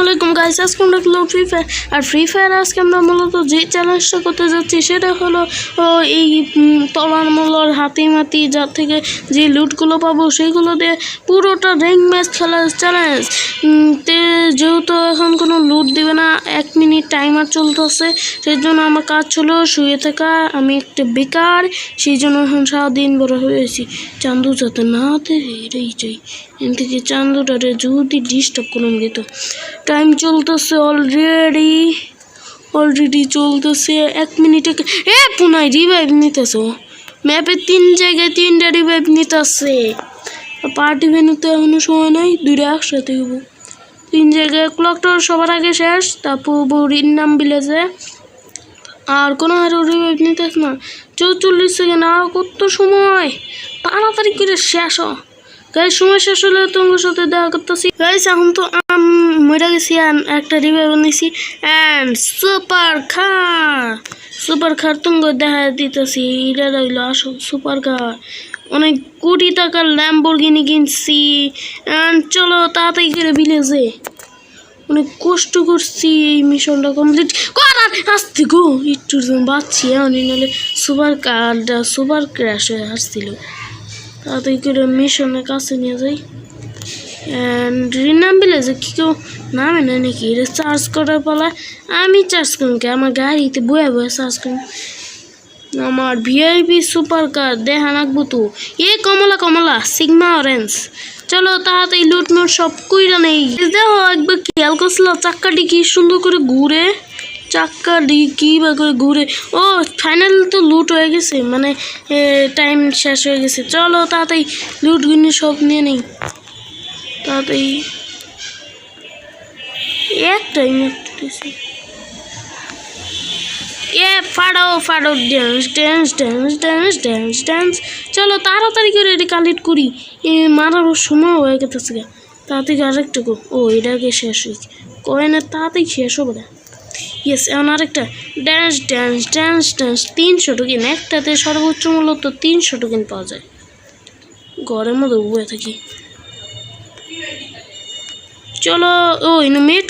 আলাইকুম গাইস, আজকে আমরা খেলব ফ্রি ফায়ার। আর ফ্রি ফায়ার আজকে আমরা মূলত যে চ্যালেঞ্জটা করতে যাচ্ছি সেটা হলো এই তলার মলার হাতিমাতি যার থেকে যে লুটগুলো পাবো সেইগুলো দিয়ে পুরোটা র্যাঙ্ক ম্যাচ খেলার চ্যালেঞ্জ। যেহেতু এখন কোনো লুট দিবে না, 1 মিনিট টাইমার চলতেছে, সেই জন্য আমার কাজ ছিল শুয়ে থাকা। আমি একটা বেকার, সেই জন্য এখন সারাদিন বড় হয়েছি। চান্দু যাতে না এটাই চাই, এখান থেকে চান্দুটারে যদি ডিস্টার্ব করুন যেত। টাইম চলতেছে অলরেডি চলতেছে 1 মিনিটে পুনায় রিভাইভ নিতেছে। ম্যাপে 3 জায়গায় 3টা রিভাইভ নিতেছে। পার্টি ভেনুতে এখনো সময় নাই, 2টা একসাথে হইব। 3 জায়গায় ক্লকটা সবার আগে শেষ, তারপর বৌরির নাম বিলেছে। আর কোনো আরও রিভাইভ নিতেছে না। 44 সেকেন্ড, আর কত সময়, তাড়াতাড়ি করে শেষ হ গাইস। সময় শেষ হলে তোমার সাথে দেখা করতেছি গাইস। এখন তো মরে গেছি, একটা রিভাইভ নিয়েছি। অ্যান্ড সুপার কার তুমি দেখা দিতেছি। এটা রইল আসল সুপার কার। অনেক কোটি টাকার ল্যাম্বরগিনি কিনছি। অ্যান্ড চলো তাড়াতাড়ি করে ভিলেজে। অনেক কষ্ট করছি এই মিশনটা কমপ্লিট করার। আসতে গো একটু বাঁচছি, নাহলে সুপার ক্র্যাশ হয়ে আসছিল। তাড়াতাড়ি করে মিশনের কাছে নিয়ে যাই। অ্যান্ড রিনাম ভিলেজে কি কেউ নামে না নাকি? এটা চার্জ করার পালা। আমি চার্জ করুন কে? আমার গাড়িতে বয়ে চার্জ করুন। আমার ভিআইপি সুপার কার দেখা রাখবো তো। কমলা সিগমা অরেঞ্জ। চলো তাড়াতাড়ি লুট নোট সব কইরা নেই। দেখো একবার খেয়াল করছিল চাক্কাটি কি সুন্দর করে ঘুরে, চাক্কাটি কি বা করে ঘুরে। ও ফাইনাল তো লুট হয়ে গেছে, মানে টাইম শেষ হয়ে গেছে। চলো তাড়াতাড়ি লুটগুলি সব নিয়ে নেই তাড়াতাড়ি। একটাই মারতেছি। ফাড়ো ড্যান্স। চলো তাড়াতাড়ি করে এটা কালেক্ট করি, মারার সময় হয়ে গেছে। তাড়াতাড়ি আরেকটা গো। ও এটা আগে শেষ হয়েছে, কয়েনের তাড়াতাড়ি শেষ হবে না। ইয়েস, এখন আরেকটা ড্যান্স 300 টোকেন। একটাতে সর্বোচ্চ মূল্য তো 300 টোকেন পাওয়া যায়। ঘরের মধ্যে বয়ে থাকি। চলো মেড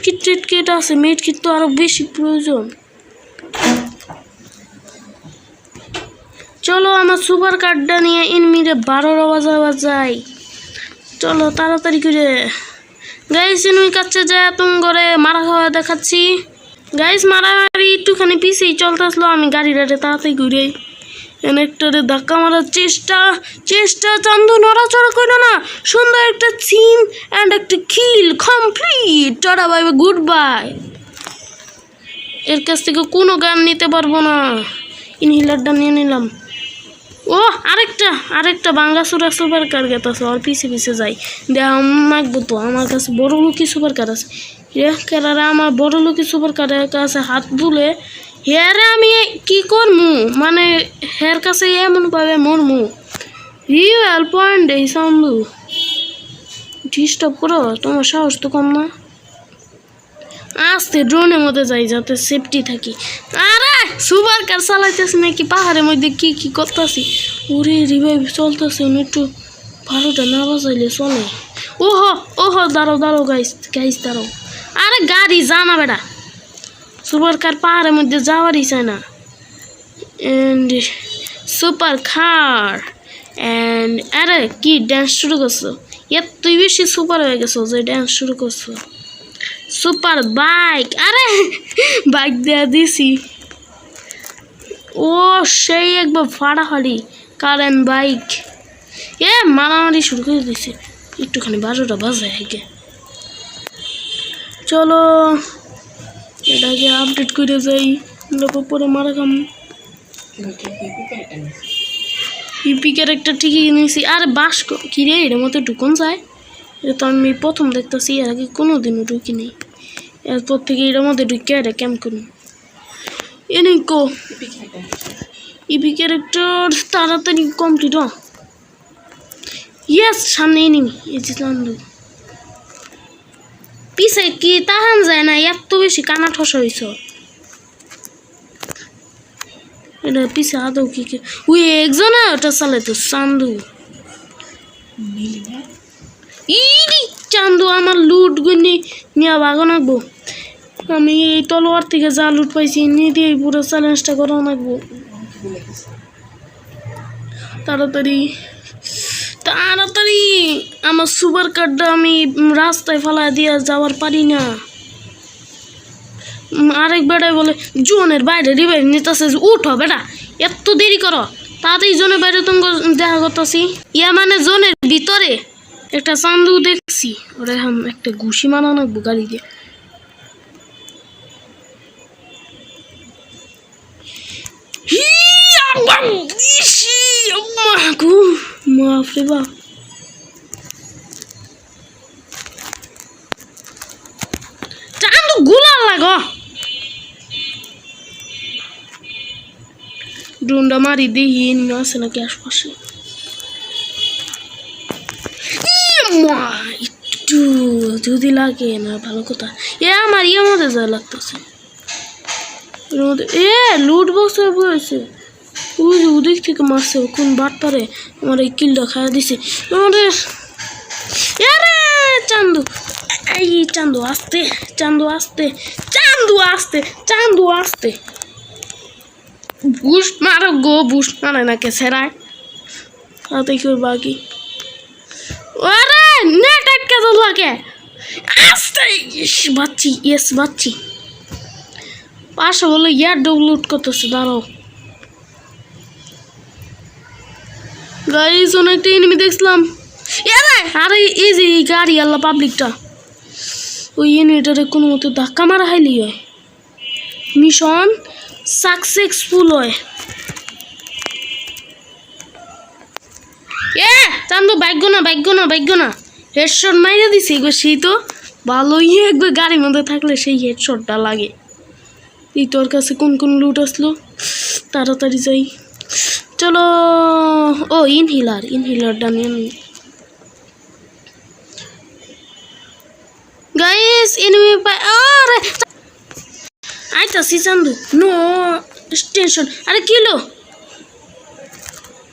কিট আছে। মেড কিট তো আরো বেশি প্রয়োজন। চলো আমার সুপার কার্ডটা নিয়ে ইনমিরে 12 বাজাই। চলো তাড়াতাড়ি করে গাইস, ইনুই কাছে যায় তুমি ঘরে মারা খাওয়া দেখাচ্ছি। গাইস মারামারি একটুখানি পিছিয়ে চলতেছিল, আমি গাড়িটারে তাড়াতাড়ি ঘুরে অনেকটারে ধাক্কা মারার চেষ্টা। চান্দু নড়াচড়া করো না। সুন্দর একটা সিন অ্যান্ড একটা kill complete. Tata bye bye, good bye. এর কাছ থেকে কোনো গান নিতে পারবো না। ইনহিলারটা নিয়ে নিলাম। ও আরেকটা বাঙ্গাসুরা সুপার কার গেতাছে, আর পিছে যাই। মাখবো তো, আমার কাছে বড় লোকি সুপার কার আছে। কেরারে আমার বড় লোকি সুপার কারের কাছে হাত তুলে হেয়ারে আমি কি করমু, মানে হের কাছে এমন পাবে মরমু। রিয়েল পয়েন্ট এই সামলু ডিস্টার্ব করো, তোমার সাহস তো কম না। আস্তে ড্রোনের মধ্যে যাই যাতে সেফটি থাকি। আরে সুপার কার চালাইতেছি নাকি পাহাড়ের মধ্যে কি করতেছি। ওরে রিভাইভ চলতেছে, একটু 12টা না বাজাইলে চলে। ওহো দাঁড়াও গাইস দাঁড়াও। আরে গাড়ি জানা বেটা, সুপার কার পাহাড়ের মধ্যে যাওয়ারই চায় না। অ্যান্ড সুপার কার অ্যান্ড আরে কি ড্যান্স শুরু করছো? তুই বেশি সুপার হয়ে গেছো যে ড্যান্স শুরু করছো। সুপার বাইক, আরে বাইক দেয়া দিছি। ও সেই একবার ফাড়াফাড়ি কারেন্ট বাইক। মারামারি শুরু করে দিছে। একটুখানি 12টা বাজে আগে। চলো এটাকে আপডেট করে যাই, পরে মারা খাম। ইপি ক্যারেক্টার ঠিকই নিয়েছি। আরে বাস কি রে, এর মতো ঢুকন যায়? এটা তো আমি প্রথম দেখতেছি, এর আগে কোনোদিনও ঢুকি নেই। এরপর থেকে এর মধ্যে ঢুকে এটা ক্যাম্প করুন। ইপি ক্যারেক্টার তাড়াতাড়ি কমপ্লিট হ। ইয়েস, সামনে এনিমি। এই যে চান্দু পিছে কি তাহান যায় না, এত বেশি কানা ঠসা হয়েছ। এটা পিছে আদৌ কি একজনে ওটা চালাইতো চান্দু। ইরি চান্দু আমার লুট গুনি নিয়ে ভাগো নাকবো আমি এই তলোয়ার থেকে যা লুট পাইছি নিয়ে দিয়ে পুরো চ্যালেঞ্জটা করা নাকবো তাড়াতাড়ি তাড়াতাড়ি আমার সুপার কার্ডটা আমি রাস্তায় ফেলা দিয়ে যাওয়ার পারি না আরেক বেটাই বলে জোনের বাইরে রিভাইভ নিতেছে উঠো বেটা এত দেরি করো তাড়াতাড়ি জোনের বাইরে তোমাকে দেখা করতেছি ইয়া মানে জোনের ভিতরে একটা চান্দু দেখছি ওরা একটা ঘুষি মারা নাকবো গাড়ি দিয়ে বাপরে বাপ চান্দু গুলার লাগো ড্রোনটা মারি দেখি আছে নাকি আশপাশে একটু যদি লাগে না ভালো কথা আমার মধ্যে যা লাগতেছে লুট বক্স হয়েছে ওই যে ওদিক থেকে মারছে কোন বাটপারে আমার এই কিলটা খাওয়া দিছে আমাদের চান্দু এই চান্দু আসতে চান্দু আসতে চান্দু আসতে চান্দু আসতে বুশ মারো গো বুশ মারে না কে সেরায় তাতে কি বাকি আরে নেট আটকে তো লাগে আসতে বাচ্চি ইয়েস বাচ্চি পাশে বলে ইয়ার ডাউনলোড করতেছে দাঁড়াও গাইস অনেকটা এনিমি দেখলাম আরে এই যে গাড়ি আল্লাহ পাবলিকটা ওই এনিমিটারে কোনো মতো ধাক্কা মারা হাইলি হয় মিশন সাকসেসফুল হয় চান্দু ভাগ্য না হেডশট মাইরা দিছে গো সেই তো ভালোই একবার গাড়ির মধ্যে থাকলে সেই হেডশটটা লাগে এই তোর কাছে কোন কোন লুট আসলো তাড়াতাড়ি যাই চলো ও ইনহিলারটা নিয়ে গাইস এনিমি আরে আইতাছি চান্দু নো স্টেশন আরে কিলো